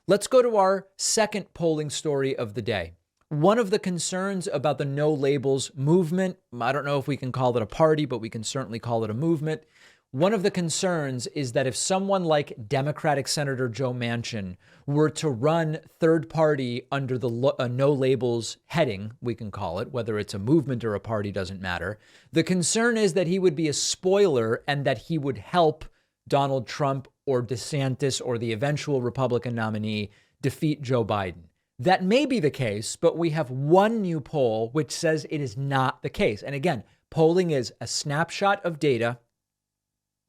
Let's go to our second polling story of the day. One of the concerns about the no labels movement, I don't know if we can call it a party, but we can certainly call it a movement. One of the concerns is that if someone like Democratic Senator Joe Manchin were to run third party under the no labels heading, we can call it, whether it's a movement or a party, doesn't matter. The concern is that he would be a spoiler and that he would help Donald Trump or DeSantis or the eventual Republican nominee defeat Joe Biden. That may be the case, but we have one new poll which says it is not the case. And again, polling is a snapshot of data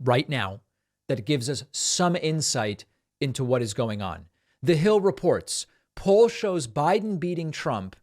right now that gives us some insight into what is going on. The Hill reports, poll shows Biden beating Trump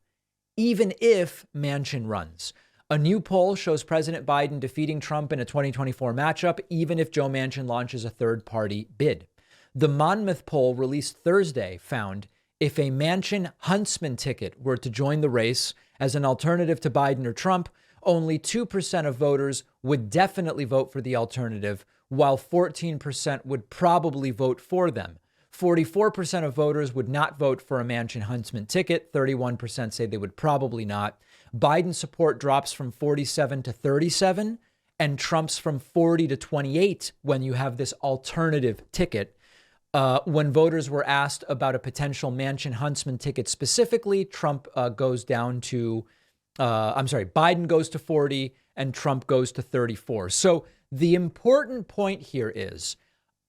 even if Manchin runs. A new poll shows President Biden defeating Trump in a 2024 matchup, even if Joe Manchin launches a third-party bid. The Monmouth poll released Thursday found if a Manchin Huntsman ticket were to join the race as an alternative to Biden or Trump, only 2% of voters would definitely vote for the alternative, while 14% would probably vote for them. 44% of voters would not vote for a Manchin Huntsman ticket. 31% say they would probably not. Biden support drops from 47 to 37 and Trump's from 40 to 28 when you have this alternative ticket. When voters were asked about a potential Manchin Huntsman ticket specifically, Biden goes to 40 and Trump goes to 34. So the important point here is,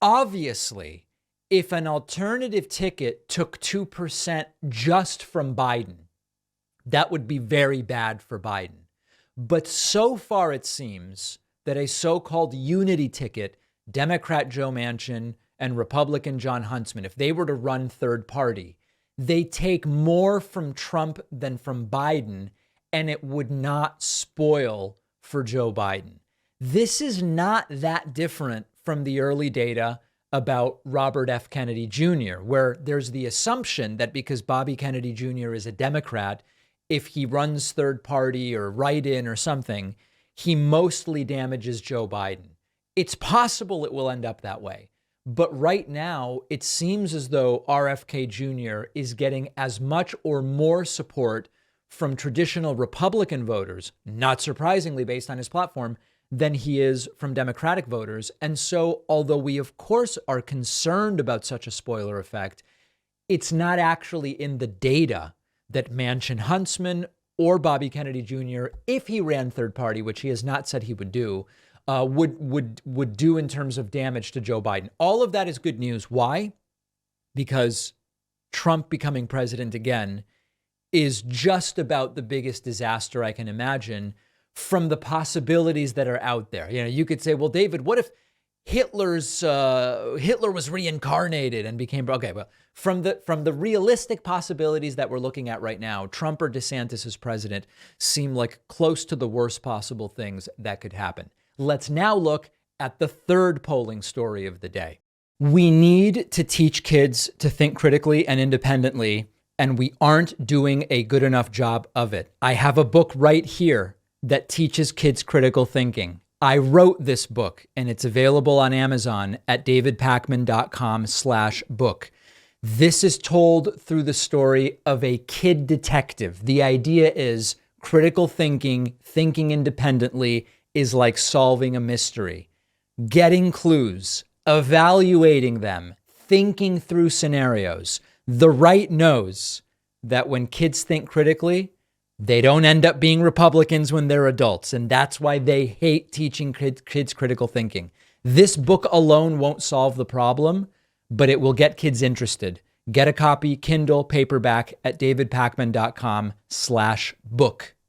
obviously, if an alternative ticket took 2% just from Biden, that would be very bad for Biden. But so far, it seems that a so-called unity ticket, Democrat Joe Manchin and Republican John Huntsman, if they were to run third party, they take more from Trump than from Biden, and it would not spoil for Joe Biden. This is not that different from the early data about Robert F. Kennedy Jr., where there's the assumption that because Bobby Kennedy Jr. is a Democrat, if he runs third party or write-in or something, he mostly damages Joe Biden. It's possible it will end up that way. But right now, it seems as though RFK Jr. is getting as much or more support from traditional Republican voters, not surprisingly based on his platform, than he is from Democratic voters. And so, although we, of course, are concerned about such a spoiler effect, it's not actually in the data that Manchin Huntsman or Bobby Kennedy Jr., if he ran third party, which he has not said he would do, would do in terms of damage to Joe Biden. All of that is good news. Why? Because Trump becoming president again is just about the biggest disaster I can imagine from the possibilities that are out there. You know, you could say, well, David, what if Hitler was reincarnated and became, okay, well, from the realistic possibilities that we're looking at right now, Trump or DeSantis as president seem like close to the worst possible things that could happen. Let's now look at the third polling story of the day. We need to teach kids to think critically and independently, and we aren't doing a good enough job of it. I have a book right here that teaches kids critical thinking. I wrote this book, and it's available on Amazon at davidpakman.com/book. This is told through the story of a kid detective. The idea is critical thinking, thinking independently, is like solving a mystery. Getting clues, evaluating them, thinking through scenarios. The right knows that when kids think critically, they don't end up being Republicans when they're adults, and that's why they hate teaching kids critical thinking. This book alone won't solve the problem, but it will get kids interested. Get a copy, Kindle, paperback, at davidpakman.com/book.